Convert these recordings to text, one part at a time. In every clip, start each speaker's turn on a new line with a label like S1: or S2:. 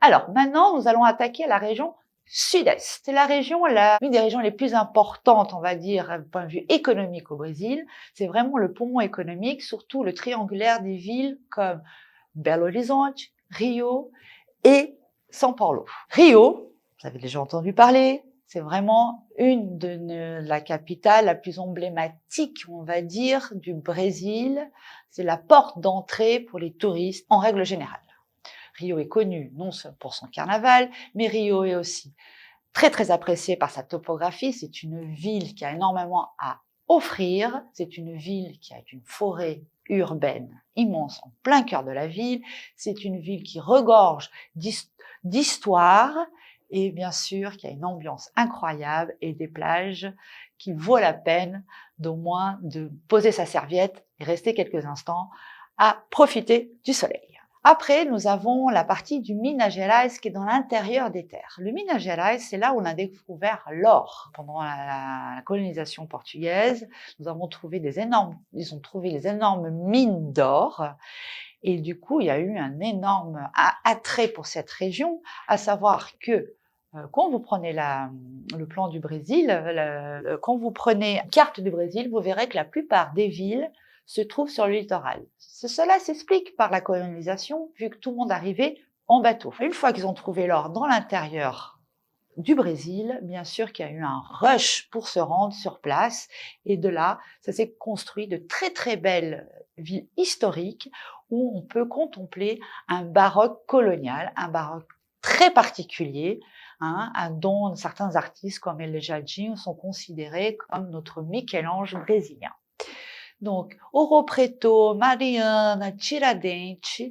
S1: Alors maintenant, nous allons attaquer la région sud-est. C'est une des régions les plus importantes, on va dire, du point de vue économique au Brésil. C'est vraiment le poumon économique, surtout le triangulaire des villes comme Belo Horizonte, Rio et São Paulo. Rio, vous avez déjà entendu parler, c'est vraiment la capitale la plus emblématique, on va dire, du Brésil. C'est la porte d'entrée pour les touristes en règle générale. Rio est connu non seulement pour son carnaval, mais Rio est aussi très très apprécié par sa topographie. C'est une ville qui a énormément à offrir. C'est une ville qui a une forêt urbaine immense en plein cœur de la ville. C'est une ville qui regorge d'histoire et bien sûr qui a une ambiance incroyable et des plages qui vaut la peine d'au moins de poser sa serviette et rester quelques instants à profiter du soleil. Après, nous avons la partie du Minas Gerais qui est dans l'intérieur des terres. Le Minas Gerais, c'est là où on a découvert l'or. Pendant la colonisation portugaise, ils ont trouvé les énormes mines d'or. Et du coup, il y a eu un énorme attrait pour cette région, à savoir que quand vous prenez le plan du Brésil, quand vous prenez une carte du Brésil, vous verrez que la plupart des villes se trouvent sur le littoral. Cela s'explique par la colonisation, vu que tout le monde arrivait en bateau. Une fois qu'ils ont trouvé l'or dans l'intérieur du Brésil, bien sûr qu'il y a eu un rush pour se rendre sur place, et de là, ça s'est construit de très très belles villes historiques où on peut contempler un baroque colonial, un baroque très particulier, dont certains artistes comme El Jardim sont considérés comme notre Michel-Ange brésilien. Donc, Ouro Preto, Mariana, Tiradentes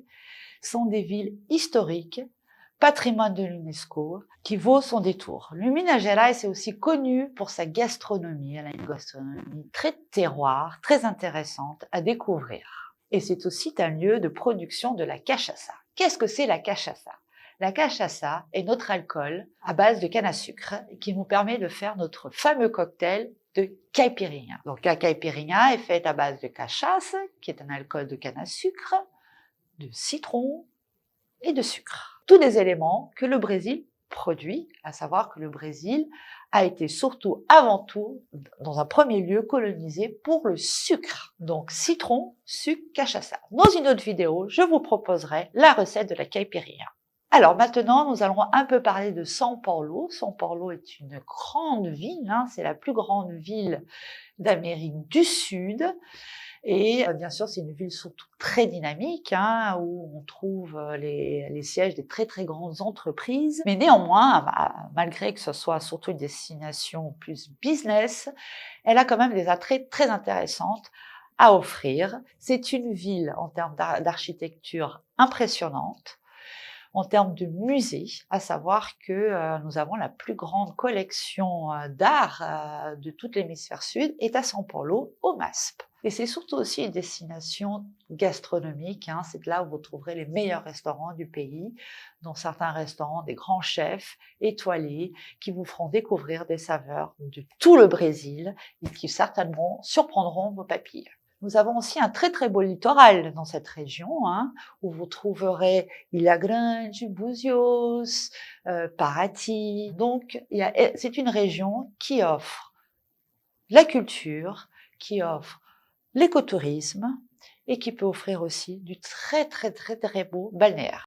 S1: sont des villes historiques, patrimoine de l'UNESCO, qui vaut son détour. Le Minas Gerais est aussi connu pour sa gastronomie. Elle a une gastronomie très terroir, très intéressante à découvrir. Et c'est aussi un lieu de production de la cachaça. Qu'est-ce que c'est la cachaça? La cachaça est notre alcool à base de canne à sucre qui nous permet de faire notre fameux cocktail de caipirinha. Donc la caipirinha est faite à base de cachaça, qui est un alcool de canne à sucre, de citron et de sucre. Tous des éléments que le Brésil produit, à savoir que le Brésil a été surtout, avant tout, dans un premier lieu, colonisé pour le sucre. Donc citron, sucre, cachaça. Dans une autre vidéo, je vous proposerai la recette de la caipirinha. Alors maintenant, nous allons un peu parler de São Paulo. São Paulo est une grande ville, c'est la plus grande ville d'Amérique du Sud. Et bien sûr, c'est une ville surtout très dynamique, où on trouve les sièges des très très grandes entreprises. Mais néanmoins, malgré que ce soit surtout une destination plus business, elle a quand même des attraits très intéressants à offrir. C'est une ville en termes d'architecture impressionnante. En termes de musée, à savoir que nous avons la plus grande collection d'art de tout l'hémisphère sud est à São Paulo, au MASP. Et c'est surtout aussi une destination gastronomique, c'est là où vous trouverez les meilleurs restaurants du pays, dont certains restaurants, des grands chefs étoilés, qui vous feront découvrir des saveurs de tout le Brésil et qui certainement surprendront vos papilles. Nous avons aussi un très très beau littoral dans cette région, où vous trouverez Ilha Grande, Búzios, Paraty. Donc, c'est une région qui offre la culture, qui offre l'écotourisme et qui peut offrir aussi du très très très très beau balnéaire.